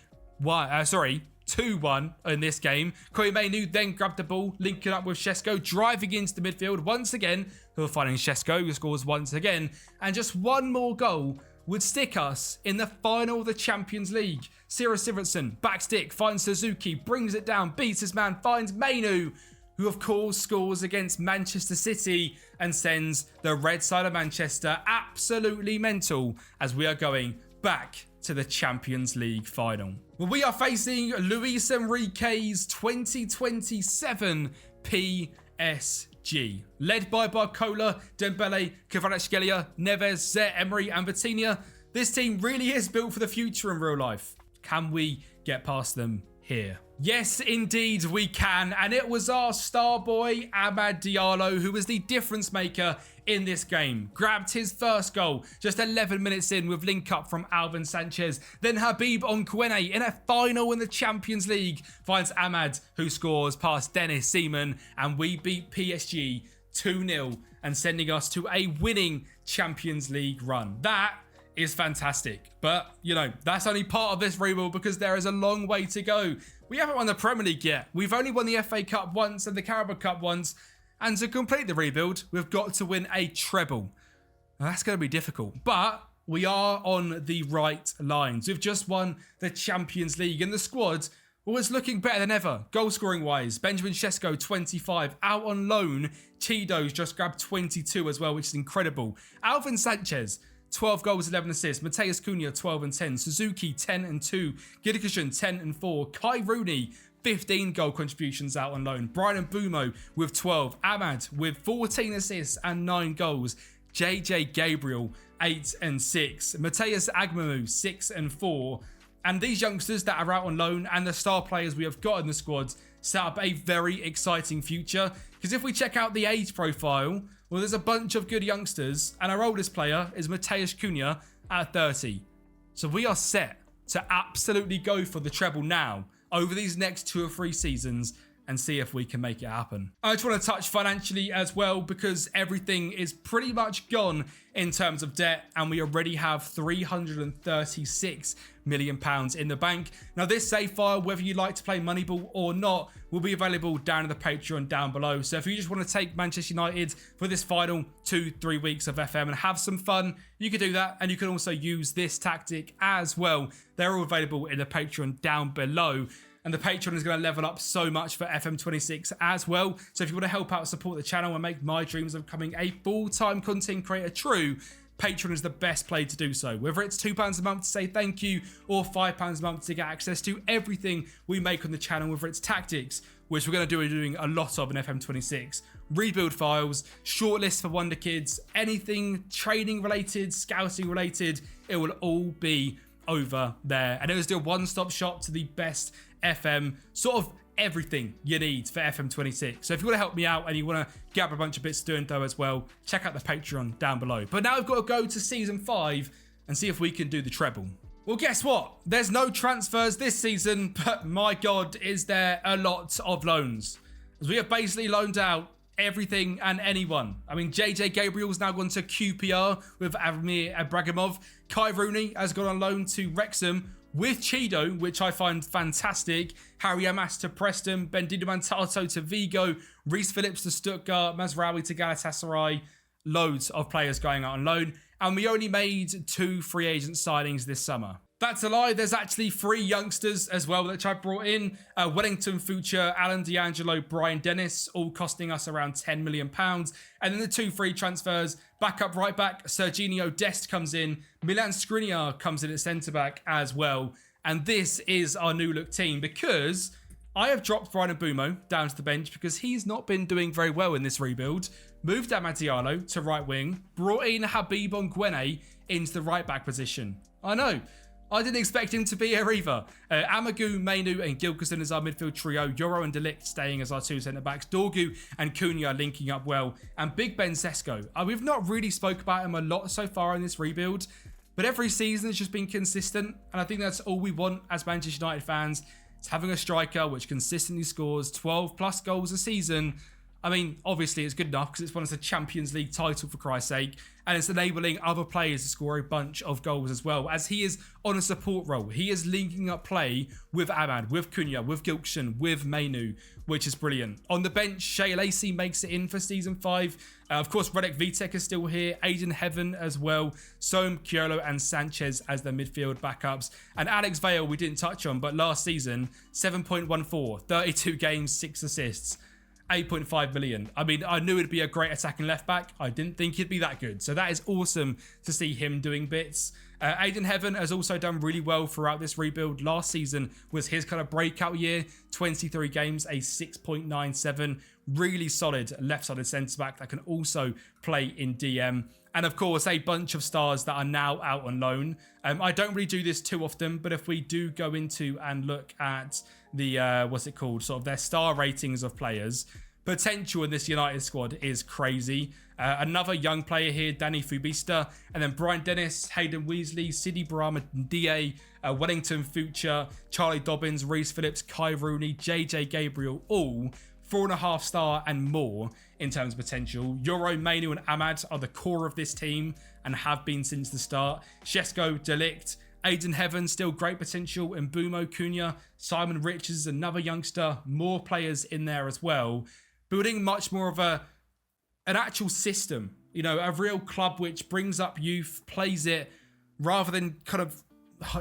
in this game. Kobbie Mainoo then grabbed the ball, linking up with Shesko, driving into the midfield once again. Who are finding Shesko, who scores once again. And just one more goal would stick us in the final of the Champions League. Cyril Sigurdsson, back stick, finds Suzuki, brings it down, beats his man, finds Mainoo, who of course scores against Manchester City and sends the red side of Manchester absolutely mental as we are going back to the Champions League final. Well, we are facing Luis Enrique's 2027 PSG. Led by Barcola, Dembele, Kvaratskhelia, Neves, Zé, Emery and Vitinha, this team really is built for the future in real life. Can we get past them here? Yes, indeed we can. And it was our star boy, Amad Diallo, who was the difference maker in this game. Grabbed his first goal just 11 minutes in with link up from Alvin Sanchez. Then Habib Onkwene in a final in the Champions League finds Amad, who scores past Dennis Seaman. And we beat PSG 2-0 and sending us to a winning Champions League run. That is fantastic. But, you know, that's only part of this rebuild because there is a long way to go. We haven't won the Premier League yet. We've only won the FA Cup once and the Carabao Cup once. And to complete the rebuild, we've got to win a treble. Now, that's going to be difficult. But we are on the right lines. We've just won the Champions League and the squad was looking better than ever. Goal scoring wise, Benjamin Sesko 25. Out on loan, Cheetos just grabbed 22 as well, which is incredible. Alvin Sanchez 12 goals, 11 assists. Mateus Cunha, 12 and 10. Suzuki, 10 and 2. Gideon, 10 and 4. Kai Rooney, 15 goal contributions out on loan. Brian Mbumo with 12. Amad with 14 assists and 9 goals. JJ Gabriel, 8 and 6. Mateus Agmamu, 6 and 4. And these youngsters that are out on loan and the star players we have got in the squad set up a very exciting future. Because if we check out the age profile, well, there's a bunch of good youngsters, and our oldest player is Mateus Cunha at 30. So we are set to absolutely go for the treble now over these next 2 or 3 seasons and see if we can make it happen. I just want to touch financially as well because everything is pretty much gone in terms of debt and we already have £336 million in the bank. Now this save file, whether you like to play Moneyball or not, will be available down in the Patreon down below. So if you just want to take Manchester United for this final 2-3 weeks of FM and have some fun, you can do that. And you can also use this tactic as well. They're all available in the Patreon down below. And the Patreon is going to level up so much for FM26 as well. So if you want to help out, support the channel and make my dreams of becoming a full-time content creator true, Patreon is the best place to do so. Whether it's £2 a month to say thank you or £5 a month to get access to everything we make on the channel, whether it's tactics, which we're going to be doing a lot of in FM26, rebuild files, shortlists for Wonder Kids, anything training related, scouting related, it will all be over there. And it was still a one-stop shop to the best FM, sort of everything you need for FM26. So if you want to help me out and you want to grab a bunch of bits doing though as well, check out the Patreon down below. But now we've got to go to season 5 and see if we can do the treble. Well, guess what? There's no transfers this season, but my God, is there a lot of loans. As we have basically loaned out everything and anyone. I mean, JJ Gabriel's now gone to QPR with Avamir Abragimov. Kai Rooney has gone on loan to Wrexham with Cheeto, which I find fantastic. Harry Amas to Preston, Bendito Mantato to Vigo, Reece Phillips to Stuttgart, Mazraoui to Galatasaray. Loads of players going out on loan. And we only made 2 free agent signings this summer. That's a lie. There's actually 3 youngsters as well that I brought in. Wellington Future, Alan D'Angelo, Brian Dennis, all costing us around £10 million. And then the 2 free transfers, backup right back, Serginho Dest comes in. Milan Skriniar comes in at centre back as well. And this is our new look team because I have dropped Brian Mbumo down to the bench because he's not been doing very well in this rebuild. Moved Amad Diallo to right wing, brought in Habib Onkwene into the right back position. I know. I didn't expect him to be here either. Amagu, Mainu and Gilkerson as our midfield trio. Yoro and Delict staying as our 2 centre-backs. Dorgu and Cunha linking up well. And Big Ben Sesko. We've not really spoke about him a lot so far in this rebuild. But every season has just been consistent. And I think that's all we want as Manchester United fans. It's having a striker which consistently scores 12 plus goals a season. I mean, obviously it's good enough because it's won us a Champions League title for Christ's sake. And it's enabling other players to score a bunch of goals as well. As he is on a support role. He is linking up play with Amad, with Cunha, with Gilkshan, with Mainu, which is brilliant. On the bench, Shea Lacey makes it in for season 5. Of course, Radek Vitek is still here. Aiden Heaven as well. Soam, Kiolo and Sanchez as the midfield backups. And Alex Vale we didn't touch on, but last season, 7.14, 32 games, 6 assists. 8.5 million. I mean, I knew it'd be a great attacking left back. I didn't think he'd be that good. So that is awesome to see him doing bits. Aiden Heaven has also done really well throughout this rebuild. Last season was his kind of breakout year. 23 games, a 6.97. Really solid left-sided centre-back that can also play in DM. And of course, a bunch of stars that are now out on loan. I don't really do this too often, but if we do go into and look at the, what's it called, sort of their star ratings of players, potential in this United squad is crazy. Another young player here, Danny Fubista, and then Brian Dennis, Hayden Weasley, Sidi Barama DA, Wellington Future, Charlie Dobbins, Reece Phillips, Kai Rooney, JJ Gabriel, all 4.5 star and more in terms of potential. Euro, Mainu and Ahmad are the core of this team and have been since the start. Shesko, Delict, Aiden Heaven, still great potential. And Mbumo, Cunha, Simon Richards, another youngster, more players in there as well. Building much more of an actual system, you know, a real club which brings up youth, plays it, rather than kind of,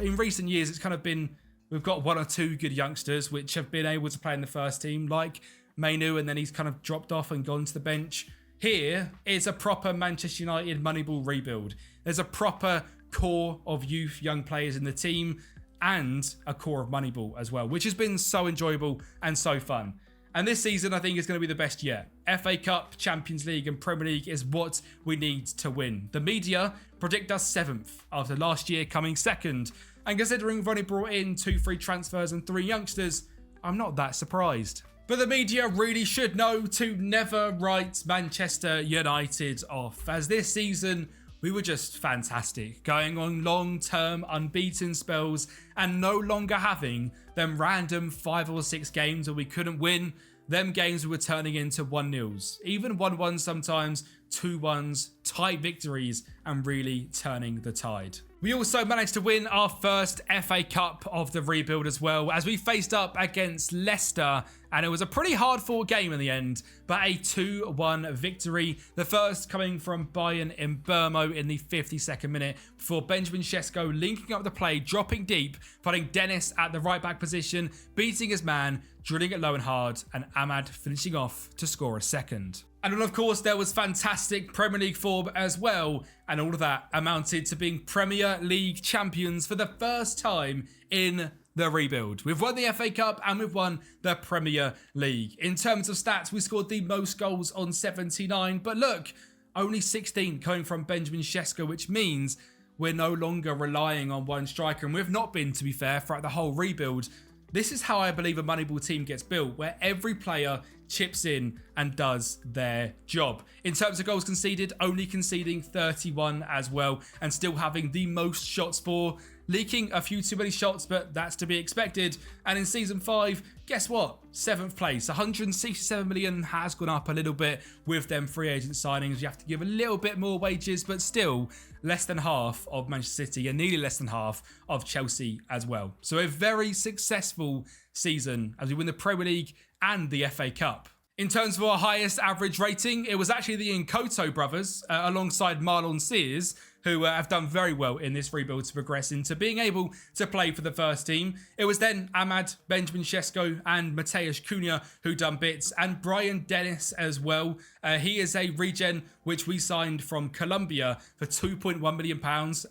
in recent years, it's kind of been, we've got one or two good youngsters which have been able to play in the first team, like Mainu, and then he's kind of dropped off and gone to the bench. Here is a proper Manchester United Moneyball rebuild. There's a proper core of youth, young players in the team, and a core of Moneyball as well, which has been so enjoyable and so fun. And this season, I think, is going to be the best yet. FA Cup, Champions League and Premier League is what we need to win. The media predict us 7th after last year coming 2nd. And considering we've only brought in 2 free transfers and 3 youngsters, I'm not that surprised. But the media really should know to never write Manchester United off, as this season we were just fantastic, going on long-term unbeaten spells and no longer having them random 5 or 6 games where we couldn't win. Them games were turning into 1-0s, even 1-1 sometimes, 2-1s, tight victories, and really turning the tide. We also managed to win our first FA Cup of the rebuild as well, as we faced up against Leicester, and it was a pretty hard-fought game in the end, but a 2-1 victory. The first coming from Bayern Mbumo in the 52nd minute, before Benjamin Shesko linking up the play, dropping deep, putting Dennis at the right-back position, beating his man, drilling it low and hard, and Ahmad finishing off to score a second. And then, of course, there was fantastic Premier League form as well, and all of that amounted to being Premier League champions for the first time in the rebuild. We've won the FA Cup and we've won the Premier League. In terms of stats, we scored the most goals on 79, but look, only 16 coming from Benjamin Shesko, which means we're no longer relying on one striker, and we've not been, to be fair, throughout the whole rebuild. This is how I believe a Moneyball team gets built, where every player chips in and does their job. In terms of goals conceded, only conceding 31 as well, and still having the most shots for, leaking a few too many shots, but that's to be expected. And in season 5, guess what? 7th place, 167 million has gone up a little bit with them free agent signings. You have to give a little bit more wages, but still less than half of Manchester City and nearly less than half of Chelsea as well. So a very successful season as we win the Premier League and the FA Cup. In terms of our highest average rating, it was actually the Nkoto brothers alongside Marlon Sears, who have done very well in this rebuild to progress into being able to play for the first team. It was then Ahmad, Benjamin Shesko and Mateusz Cunha who done bits, and Brian Dennis as well. He is a regen which we signed from Colombia for £2.1 million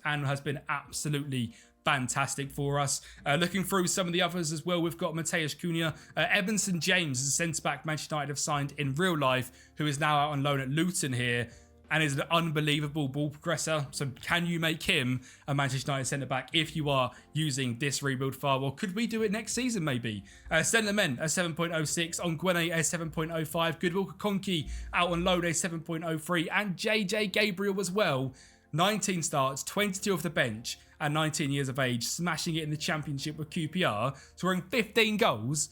and has been absolutely fantastic for us. Looking through some of the others as well, we've got Mateusz Cunha, Evanson James is a centre-back Manchester United have signed in real life, who is now out on loan at Luton here, and is an unbelievable ball progressor. So can you make him a Manchester United centre-back if you are using this rebuild file? Or could we do it next season maybe? Senlemen a 7.06, Ongwene a 7.05, Goodwill Kakonki out on loan a 7.03, and JJ Gabriel as well. 19 starts, 22 off the bench, at 19 years of age, smashing it in the championship with QPR, scoring 15 goals.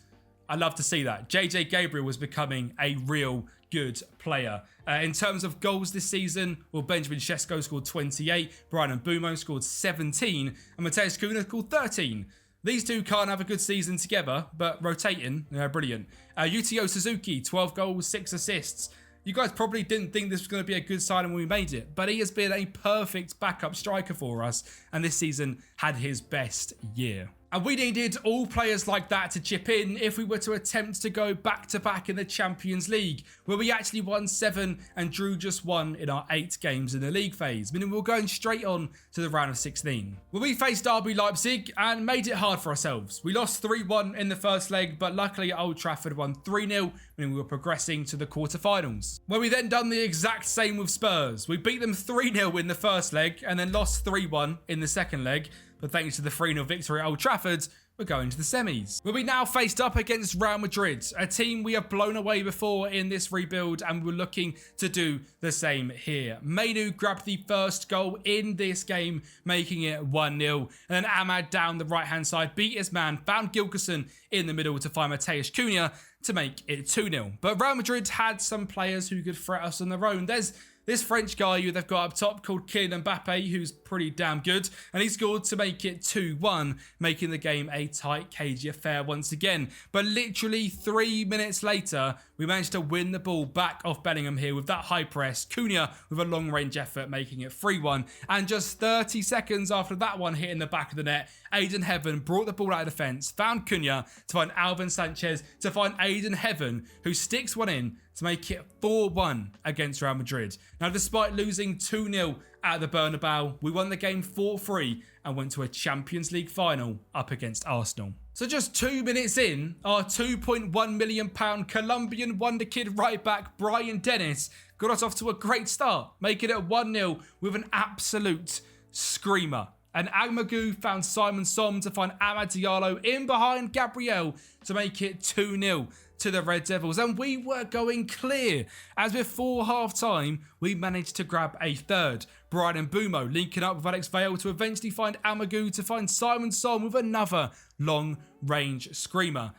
I love to see that. JJ Gabriel was becoming a real good player. In terms of goals this season, well, Benjamin Shesko scored 28, Brian Mbumo scored 17, and Mateusz Cunha scored 13. These two can't have a good season together, but rotating, they're brilliant. Yutio Suzuki, 12 goals, 6 assists. You guys probably didn't think this was going to be a good signing when we made it, but he has been a perfect backup striker for us, and this season had his best year. And we needed all players like that to chip in if we were to attempt to go back-to-back in the Champions League, where we actually won 7 and drew just 1 in our 8 games in the league phase, meaning we were going straight on to the round of 16. Well, we faced RB Leipzig and made it hard for ourselves. We lost 3-1 in the first leg, but luckily Old Trafford won 3-0, meaning we were progressing to the quarterfinals, where we then done the exact same with Spurs. We beat them 3-0 in the first leg and then lost 3-1 in the second leg. But thanks to the 3-0 victory at Old Trafford, we're going to the semis, where we now faced up against Real Madrid, a team we have blown away before in this rebuild, and we're looking to do the same here. Manu grabbed the first goal in this game, making it 1-0, and then Ahmad down the right-hand side beat his man, found Gilkison in the middle to find Matheus Cunha to make it 2-0. But Real Madrid had some players who could threat us on their own. There's this French guy who they've got up top called Kylian Mbappe, who's pretty damn good, and he scored to make it 2-1, making the game a tight, cagey affair once again. But literally 3 minutes later, we managed to win the ball back off Bellingham here with that high press. Cunha with a long-range effort, making it 3-1. And just 30 seconds after that one hitting the back of the net, Aiden Heaven brought the ball out of defence, found Cunha to find Alvin Sanchez, to find Aiden Heaven, who sticks one in to make it 4-1 against Real Madrid. Now, despite losing 2-0 at the Bernabeu, we won the game 4-3 and went to a Champions League final up against Arsenal. So just 2 minutes in, our £2.1 million Colombian wonder kid right back Brian Dennis got us off to a great start, making it 1-0 with an absolute screamer. And Agmagu found Simon Som to find Amad Diallo in behind Gabriel to make it 2-0 to the Red Devils. And we were going clear, as before half-time, we managed to grab a third. Brian Mbumo linking up with Alex Vale to eventually find Agmagu to find Simon Som with another long-range screamer.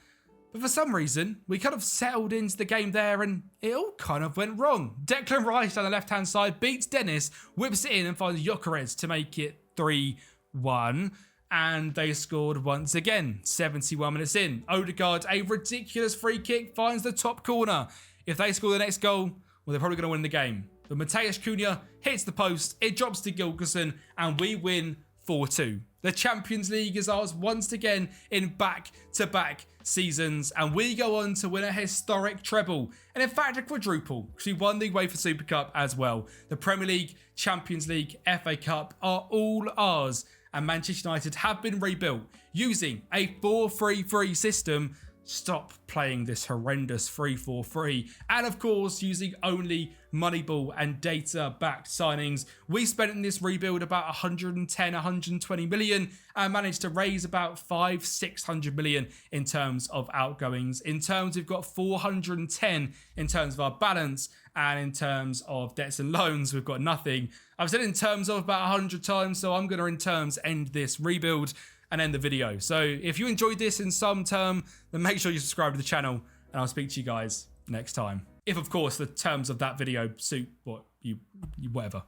But for some reason, we kind of settled into the game there and it all kind of went wrong. Declan Rice down the left-hand side beats Dennis, whips it in and finds Gyökeres to make it 3-1, and they scored once again 71 minutes in. Odegaard, a ridiculous free kick, finds the top corner. If they score the next goal, well, they're probably going to win the game. But Matheus Cunha hits the post, it drops to Gilkison, and we win 4-2. The Champions League is ours once again in back-to-back seasons, and we go on to win a historic treble, and in fact a quadruple, because we won the UEFA Super Cup as well. The Premier League, Champions League, FA Cup are all ours, and Manchester United have been rebuilt using a 4-3-3 system. Stop playing this horrendous 3-4-3. And of course, using only Moneyball and data-backed signings. We spent in this rebuild about 110, 120 million and managed to raise about 500-600 million in terms of outgoings. In terms, we've got 410 in terms of our balance, and in terms of debts and loans, we've got nothing. I've said in terms of about 100 times, so I'm going to in terms end this rebuild and end the video. So if you enjoyed this in some term, then make sure you subscribe to the channel, and I'll speak to you guys next time. If, of course, the terms of that video suit what you whatever.